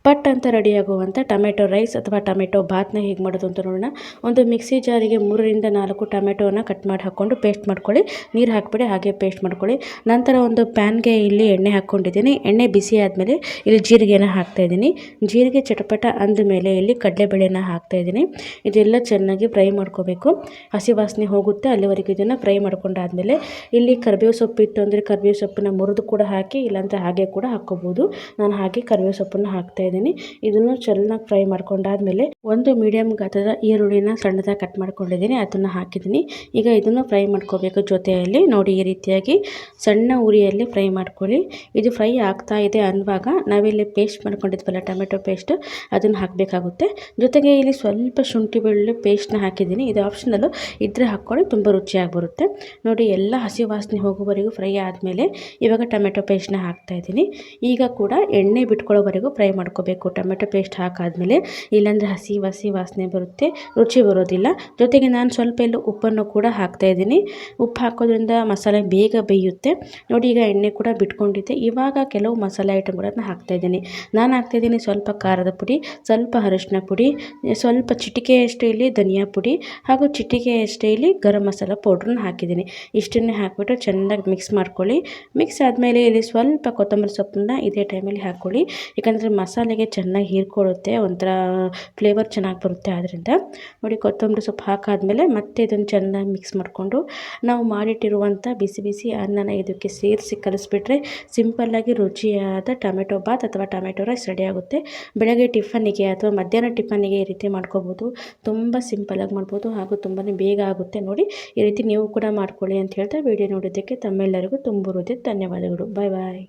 ಪಟ್ ಅಂತ ರೆಡಿಯಾಗುವಂಥ tomato rice ಅಥವಾ ಟೊಮೆಟೊ ಬಾತ್ನ ಹೇಗೆ ಮಾಡೋದು ಅಂತ ನೋಡೋಣ. ಒಂದು ಮಿಕ್ಸಿ ಜಾರಿಗೆ 3ರಿಂದ 4 ಟೊಮೆಟೊನ ಕಟ್ ಮಾಡಿ ಹಾಕ್ಕೊಂಡು ಪೇಸ್ಟ್ ಮಾಡ್ಕೊಳ್ಳಿ. ನೀರು ಹಾಕಿಬಿಡಿ, ಹಾಗೆ ಪೇಸ್ಟ್ ಮಾಡ್ಕೊಳ್ಳಿ. ನಂತರ ಒಂದು ಪ್ಯಾನ್ಗೆ ಇಲ್ಲಿ ಎಣ್ಣೆ ಹಾಕ್ಕೊಂಡಿದ್ದೀನಿ. ಎಣ್ಣೆ ಬಿಸಿ ಆದಮೇಲೆ ಇಲ್ಲಿ ಜೀರಿಗೆನ ಹಾಕ್ತಾಯಿದ್ದೀನಿ. ಜೀರಿಗೆ ಚಟಪಟ ಅಂದಮೇಲೆ ಇಲ್ಲಿ ಕಡಲೆಬೇಳೆನ ಹಾಕ್ತಾಯಿದ್ದೀನಿ. ಇದೆಲ್ಲ ಚೆನ್ನಾಗಿ ಫ್ರೈ ಮಾಡ್ಕೋಬೇಕು. ಹಸಿ ವಾಸನೆ ಹೋಗುತ್ತೆ ಅಲ್ಲಿವರೆಗೂ ಇದನ್ನು ಫ್ರೈ ಮಾಡ್ಕೊಂಡಾದಮೇಲೆ ಇಲ್ಲಿ ಕರಿಬೇವು ಸೊಪ್ಪು ಇತ್ತು ಅಂದರೆ ಕರಿಬೇವು ಸೊಪ್ಪನ್ನ ಮುರಿದು ಕೂಡ ಹಾಕಿ, ಇಲ್ಲಾಂದರೆ ಹಾಗೆ ಕೂಡ ಹಾಕ್ಕೋಬೋದು. ನಾನು ಹಾಗೆ ಕರಿಬೇವು ಸೊಪ್ಪನ್ನು ಹಾಕ್ತಾಯಿದ್ದೀನಿ. ಇದನ್ನು ಚೆನ್ನಾಗಿ ಫ್ರೈ ಮಾಡ್ಕೊಂಡಾದ್ಮೇಲೆ ಒಂದು ಮೀಡಿಯಂ ಗಾತ್ರದ ಈರುಳ್ಳಿನ ಸಣ್ಣದಾಗಿ ಕಟ್ ಮಾಡ್ಕೊಂಡಿದ್ದೀನಿ, ಅದನ್ನು ಹಾಕಿದ್ದೀನಿ. ಈಗ ಇದನ್ನು ಫ್ರೈ ಮಾಡ್ಕೋಬೇಕು ಜೊತೆಯಲ್ಲಿ. ನೋಡಿ, ಈ ರೀತಿಯಾಗಿ ಸಣ್ಣ ಉರಿಯಲ್ಲಿ ಫ್ರೈ ಮಾಡ್ಕೊಳ್ಳಿ. ಇದು ಫ್ರೈ ಆಗ್ತಾ ಇದೆ ಅನ್ನುವಾಗ ನಾವಿಲ್ಲಿ ಪೇಸ್ಟ್ ಮಾಡ್ಕೊಂಡಿದ್ವಲ್ಲ ಟೊಮೆಟೊ ಪೇಸ್ಟ್, ಅದನ್ನು ಹಾಕಬೇಕಾಗುತ್ತೆ. ಜೊತೆಗೆ ಇಲ್ಲಿ ಸ್ವಲ್ಪ ಶುಂಠಿ ಬೆಳ್ಳುಳ್ಳಿ ಪೇಸ್ಟ್ನ ಹಾಕಿದ್ದೀನಿ. ಇದು ಆಪ್ಷನಲ್ಲು, ಇದ್ದರೆ ಹಾಕ್ಕೊಳ್ಳಿ, ತುಂಬ ರುಚಿಯಾಗಿ ಬರುತ್ತೆ. ನೋಡಿ, ಎಲ್ಲ ಹಸಿ ವಾಸನೆ ಹೋಗೋವರೆಗೂ ಫ್ರೈ ಆದಮೇಲೆ ಇವಾಗ ಟೊಮೆಟೊ ಪೇಸ್ಟ್ನ ಹಾಕ್ತಾಯಿದ್ದೀನಿ. ಈಗ ಕೂಡ ಎಣ್ಣೆ ಬಿಟ್ಕೊಳ್ಳೋವರೆಗೂ ಫ್ರೈ ಮಾಡ್ಕೋಬೇಕು ಟೊಮೆಟೊ ಪೇಸ್ಟ್ ಹಾಕಾದ್ಮೇಲೆ, ಇಲ್ಲಾಂದರೆ ಹಸಿ ವಾಸನೆ ಬರುತ್ತೆ, ರುಚಿ ಬರೋದಿಲ್ಲ. ಜೊತೆಗೆ ನಾನು ಸ್ವಲ್ಪ ಎಲ್ಲ ಉಪ್ಪನ್ನು ಕೂಡ ಹಾಕ್ತಾಯಿದ್ದೀನಿ. ಉಪ್ಪು ಹಾಕೋದ್ರಿಂದ ಮಸಾಲೆ ಬೇಗ ಬೇಯುತ್ತೆ. ನೋಡಿ, ಈಗ ಎಣ್ಣೆ ಕೂಡ ಬಿಟ್ಕೊಂಡಿದ್ದೆ. ಇವಾಗ ಕೆಲವು ಮಸಾಲೆ ಐಟಮ್ಗಳನ್ನು ಹಾಕ್ತಾಯಿದ್ದೀನಿ. ನಾನು ಹಾಕ್ತಾಯಿದ್ದೀನಿ ಸ್ವಲ್ಪ ಖಾರದ ಪುಡಿ, ಸ್ವಲ್ಪ ಅರಿಶಿನ ಪುಡಿ, ಸ್ವಲ್ಪ ಚಿಟಿಕೆಯಷ್ಟು ಇಲ್ಲಿ ಧನಿಯಾ ಪುಡಿ, ಹಾಗೂ ಚಿಟಿಕೆಯಷ್ಟು ಇಲ್ಲಿ ಗರಂ ಮಸಾಲ ಪೌಡ್ರನ್ನ ಹಾಕಿದ್ದೀನಿ. ಇಷ್ಟನ್ನೇ ಹಾಕಿಬಿಟ್ಟು ಚೆನ್ನಾಗಿ ಮಿಕ್ಸ್ ಮಾಡ್ಕೊಳ್ಳಿ. ಮಿಕ್ಸ್ ಆದಮೇಲೆ ಇಲ್ಲಿ ಸ್ವಲ್ಪ ಕೊತ್ತಂಬರಿ ಸೊಪ್ಪನ್ನ ಇದೇ ಟೈಮಲ್ಲಿ ಹಾಕ್ಕೊಳ್ಳಿ. ಯಾಕಂದರೆ ಮಸಾಲೆಗೆ ಚೆನ್ನಾಗಿ ಹೀರ್ಕೊಳ್ಳುತ್ತೆ, ಒಂಥರ ಫ್ಲೇವರ್ ಚೆನ್ನಾಗಿ ಬರುತ್ತೆ. ಆದ್ದರಿಂದ ನೋಡಿ, ಕೊತ್ತಂಬರಿ ಸೊಪ್ಪು ಹಾಕಾದ್ಮೇಲೆ ಮತ್ತೆ ಇದನ್ನು ಚೆನ್ನಾಗಿ ಮಿಕ್ಸ್ ಮಾಡಿಕೊಂಡು ನಾವು ಮಾಡಿಟ್ಟಿರುವಂಥ ಬಿಸಿ ಬಿಸಿ ಅನ್ನನ ಇದಕ್ಕೆ ಸೇರಿಸಿ ಕಲಿಸ್ಬಿಟ್ರೆ ಸಿಂಪಲ್ಲಾಗಿ ರುಚಿಯಾದ ಟೊಮೆಟೊ ಬಾತ್ ಅಥವಾ ಟೊಮೆಟೊ ರೈಸ್ ರೆಡಿ ಆಗುತ್ತೆ. ಬೆಳಗ್ಗೆ ಟಿಫನ್ನಿಗೆ ಅಥವಾ ಮಧ್ಯಾಹ್ನ ಟಿಫನ್ನಿಗೆ ಈ ರೀತಿ ಮಾಡ್ಕೋಬೋದು. ತುಂಬ ಸಿಂಪಲ್ಲಾಗಿ ಮಾಡ್ಬೋದು ಹಾಗೂ ತುಂಬಾ ಬೇಗ ಆಗುತ್ತೆ. ನೋಡಿ, ಈ ರೀತಿ ನೀವು ಕೂಡ ಮಾಡ್ಕೊಳ್ಳಿ ಅಂತ ಹೇಳ್ತಾ ವಿಡಿಯೋ ನೋಡೋದಕ್ಕೆ ತಮ್ಮೆಲ್ಲರಿಗೂ ತುಂಬ ಹೃದಯದ ಧನ್ಯವಾದಗಳು. ಬಾಯ್ ಬಾಯ್.